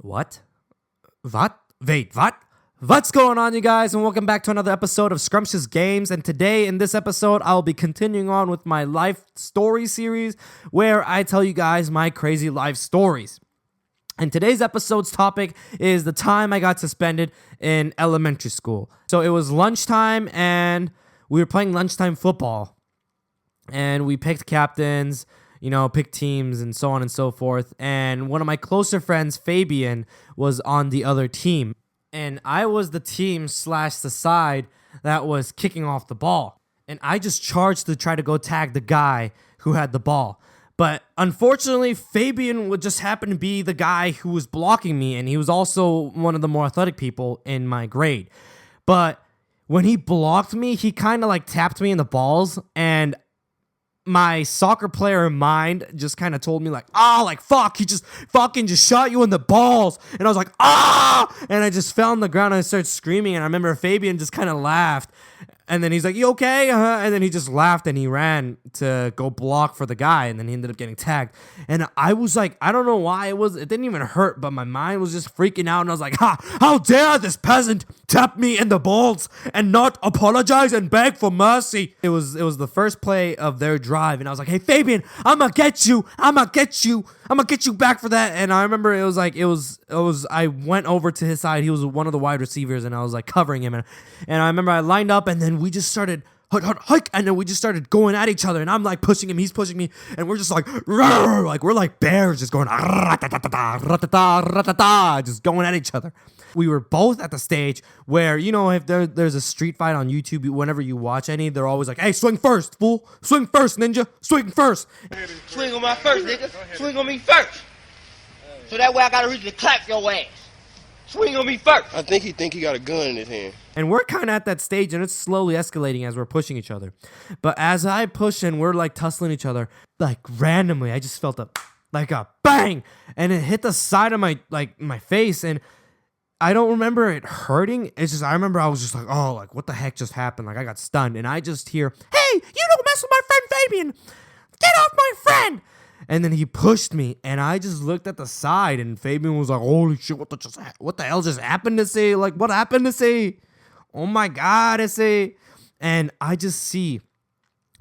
What? What? Wait, what? What's going on, you guys, and welcome back to another episode of Scrumptious Games. And today, in this episode, I'll be continuing on with my life story series where I tell you guys my crazy life stories. And today's episode's topic is the time I got suspended in elementary school. So it was lunchtime, and we were playing lunchtime football. And we picked captains, picked teams, and so on and so forth. And one of my closer friends, Fabian, was on the other team. And I was the team / the side that was kicking off the ball. And I just charged to try to go tag the guy who had the ball. But unfortunately, Fabian would just happen to be the guy who was blocking me. And he was also one of the more athletic people in my grade. But when he blocked me, he kind of like tapped me in the balls. And my soccer player mind just kind of told me fuck, he just fucking just shot you in the balls. And I was like, and I just fell on the ground and I started screaming. And I remember Fabian just kind of laughed. And then he's like, you okay? And then he just laughed and he ran to go block for the guy. And then he ended up getting tagged. And I was like, I don't know why it didn't even hurt, but my mind was just freaking out. And I was like, how dare this peasant tap me in the balls and not apologize and beg for mercy. It was the first play of their drive. And I was like, hey, Fabian, I'm going to get you. I'm going to get you back for that. And I remember I went over to his side. He was one of the wide receivers and I was like covering him. And I remember I lined up and then we just started hike, and then we just started going at each other, and I'm like pushing him, he's pushing me, and we're just like we're like bears just going just going at each other. We were both at the stage where, if there's a street fight on YouTube, whenever you watch any, they're always like, hey, swing first, fool, swing first, ninja, swing first. Swing on my first, nigga. Swing on me first. So that way I gotta reach to clap your ass. Swing on me first. I think he got a gun in his hand. And we're kind of at that stage, and it's slowly escalating as we're pushing each other. But as I push and we're like tussling each other, like randomly, I just felt a bang, and it hit the side of my face, and I don't remember it hurting. It's just I remember I was just like, oh, like what the heck just happened? Like I got stunned, and I just hear, hey, you don't mess with my friend Fabian. Get off my friend. And then he pushed me, and I just looked at the side, and Fabian was like, holy shit, what the hell just happened to say? Like, what happened to say? Oh my God, I say. And I just see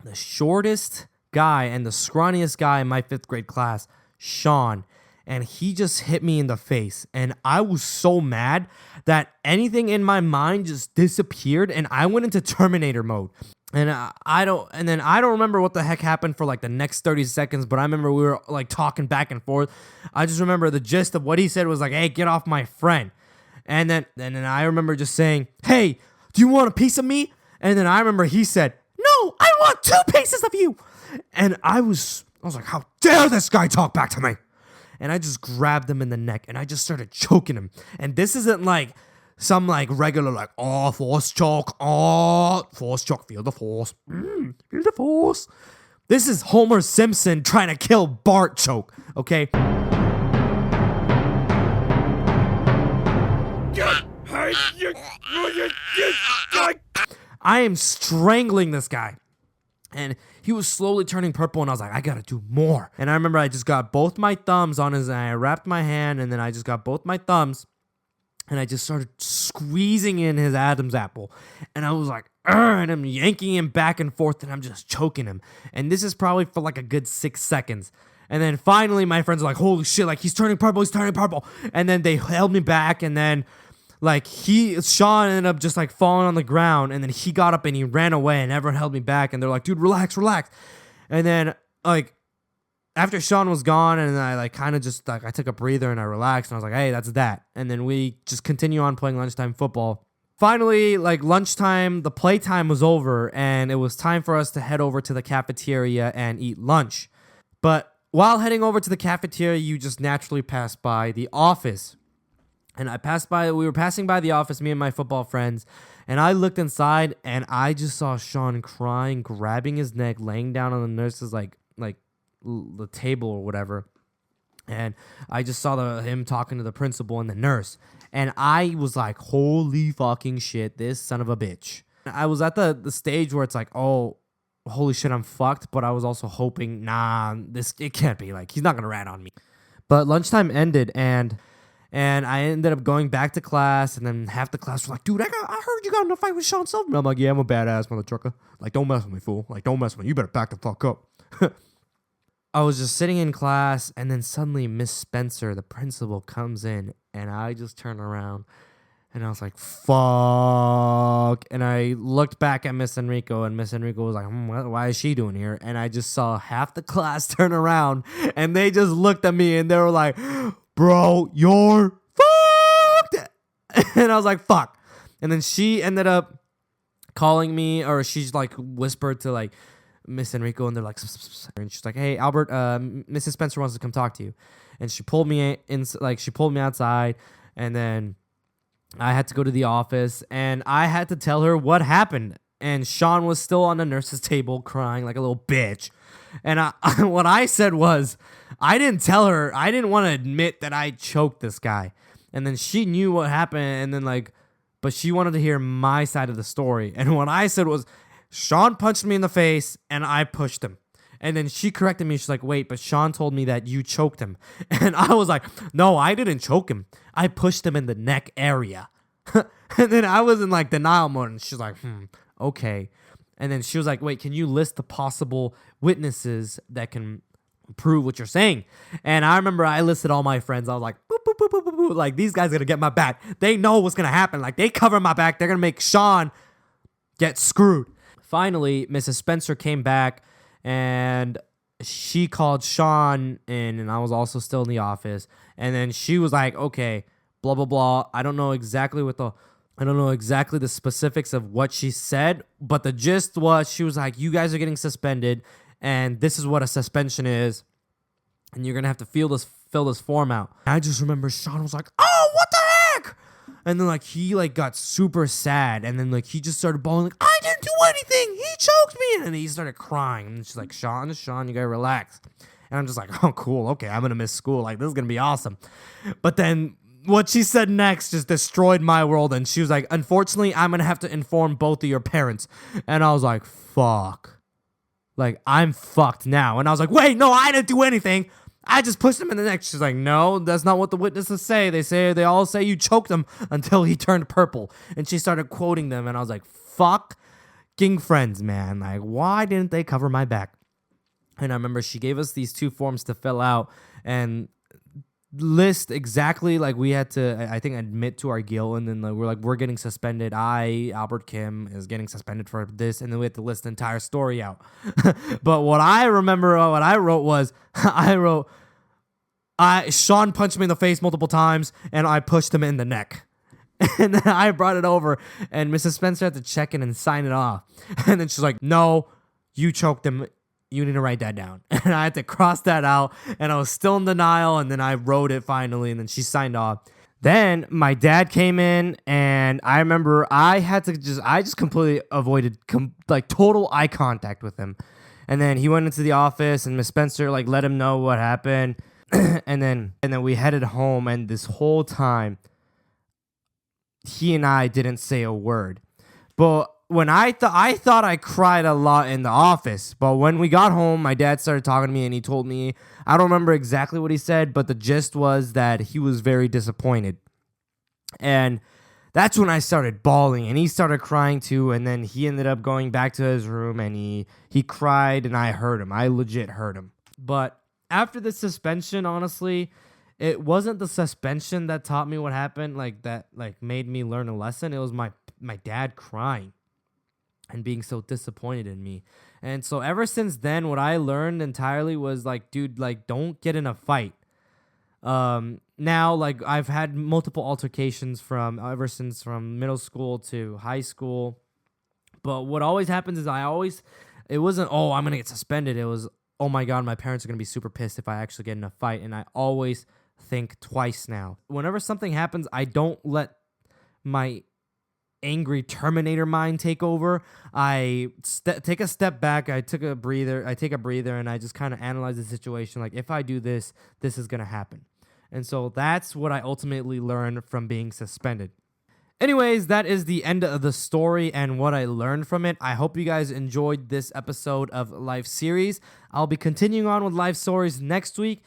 the shortest guy and the scrawniest guy in my 5th grade class, Sean, and he just hit me in the face. And I was so mad that anything in my mind just disappeared, and I went into Terminator mode. And I don't remember what the heck happened for like the next 30 seconds, but I remember we were like talking back and forth. I just remember the gist of what he said was like, hey, get off my friend. And then I remember just saying, hey, do you want a piece of me? And then I remember he said, no, I want 2 pieces of you. And I was like, how dare this guy talk back to me? And I just grabbed him in the neck and I just started choking him. And this isn't like some like regular force choke, feel the force, feel the force. This is Homer Simpson trying to kill Bart choke, okay? I am strangling this guy. And he was slowly turning purple, and I was like, I gotta do more. And I remember I just got both my thumbs on his, and I wrapped my hand, and then I just got both my thumbs, and I just started squeezing in his Adam's apple. And I was like, and I'm yanking him back and forth, and I'm just choking him. And this is probably for like a good 6 seconds. And then finally, my friends are like, holy shit, like he's turning purple. And then they held me back, and then Sean ended up just like falling on the ground, and then he got up and he ran away, and everyone held me back, and they're like, dude, relax. And then after Sean was gone, and I kind of just I took a breather and I relaxed, and I was like, hey, that's that. And then we just continue on playing lunchtime football. Finally, lunchtime, the playtime was over, and it was time for us to head over to the cafeteria and eat lunch. But while heading over to the cafeteria, you just naturally pass by the office. And we were passing by the office, me and my football friends, and I looked inside, and I just saw Sean crying, grabbing his neck, laying down on the nurse's the table or whatever. And I just saw him talking to the principal and the nurse, and I was like, holy fucking shit, this son of a bitch. I was at the stage where it's like, oh, holy shit, I'm fucked, but I was also hoping, it can't be, he's not gonna rat on me. But lunchtime ended, and And I ended up going back to class, and then half the class was like, dude, I heard you got in a fight with Sean Silverman. I'm like, yeah, I'm a badass mother trucker. Like, don't mess with me, fool. Like, don't mess with me. You better back the fuck up. I was just sitting in class, and then suddenly Miss Spencer, the principal, comes in, and I just turned around, and I was like, fuck. And I looked back at Miss Enrico, and Miss Enrico was like, why is she doing here? And I just saw half the class turn around, and they just looked at me, and they were like, bro, you're fucked. And I was like, fuck. And then she ended up calling me, or she's like whispered to like Miss Enrico, and they're like, and she's like, hey, Albert, Mrs. Spencer wants to come talk to you. And she pulled me in, like, she pulled me outside, and then I had to go to the office, and I had to tell her what happened. And Sean was still on the nurse's table crying like a little bitch. And what I said was, I didn't tell her, I didn't want to admit that I choked this guy. And then she knew what happened, and then like, but she wanted to hear my side of the story. And what I said was, Sean punched me in the face, and I pushed him. And then she corrected me. She's like, wait, but Sean told me that you choked him. And I was like, no, I didn't choke him. I pushed him in the neck area. And then I was in like denial mode. And she's like, okay. And then she was like, wait, can you list the possible witnesses that can prove what you're saying? And I remember I listed all my friends. I was like, boop, boop, boop, boop, boop, boop. Like, these guys are going to get my back. They know what's going to happen. Like, they cover my back. They're going to make Sean get screwed. Finally, Mrs. Spencer came back, and she called Sean in, and I was also still in the office. And then she was like, okay, blah, blah, blah. I don't know exactly the specifics of what she said, but the gist was, she was like, you guys are getting suspended, and this is what a suspension is, and you're going to have to fill this form out. I just remember Sean was like, oh, what the heck? And then like he like got super sad, and then like he just started bawling like, I didn't do anything, he choked me, and then he started crying. And she's like, Sean, you gotta relax. And I'm just like, oh cool, okay, I'm gonna miss school, like this is gonna be awesome. But then what she said next just destroyed my world, and she was like, unfortunately, I'm gonna have to inform both of your parents. And I was like, fuck, like I'm fucked now. And I was like, wait, no, I didn't do anything, I just pushed him in the neck. She's like, no, that's not what the witnesses say. They all say you choked him until he turned purple. And she started quoting them, and I was like, fucking friends, man. Like, why didn't they cover my back? And I remember she gave us these 2 forms to fill out and list exactly, like, we had to, I think, admit to our guilt, and then like, we're getting suspended. Albert Kim, is getting suspended for this, and then we had to list the entire story out. But what I remember, what I wrote was, Sean punched me in the face multiple times, and I pushed him in the neck. And then I brought it over, and Mrs. Spencer had to check in and sign it off. And then she's like, no, you choked him. You need to write that down. And I had to cross that out, and I was still in denial, and then I wrote it finally, and then she signed off. Then my dad came in, and I remember I just completely avoided like total eye contact with him. And then he went into the office, and Miss Spencer like let him know what happened. and then we headed home, and this whole time he and I didn't say a word. But when I thought I cried a lot in the office, but when we got home, my dad started talking to me, and he told me, I don't remember exactly what he said, but the gist was that he was very disappointed. And that's when I started bawling, and he started crying too, and then he ended up going back to his room, and he cried, and I heard him. I legit heard him. But after the suspension, honestly, it wasn't the suspension that taught me what happened, that made me learn a lesson. It was my dad crying and being so disappointed in me. And so ever since then, what I learned entirely was like, dude, like, don't get in a fight. Now, like, I've had multiple altercations from middle school to high school. But what always happens is it wasn't, oh, I'm going to get suspended. It was, oh my God, my parents are going to be super pissed if I actually get in a fight. And I always think twice now. Whenever something happens, I don't let my angry Terminator mind take over. I take a step back. I take a breather, and I just kind of analyze the situation. Like, if I do this, this is going to happen. And so that's what I ultimately learned from being suspended. Anyways, that is the end of the story and what I learned from it. I hope you guys enjoyed this episode of Life Series. I'll be continuing on with life stories next week.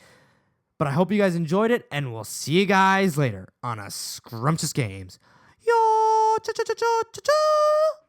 But I hope you guys enjoyed it, and we'll see you guys later on a Scrumptious Games. Yo, cha cha cha cha cha cha.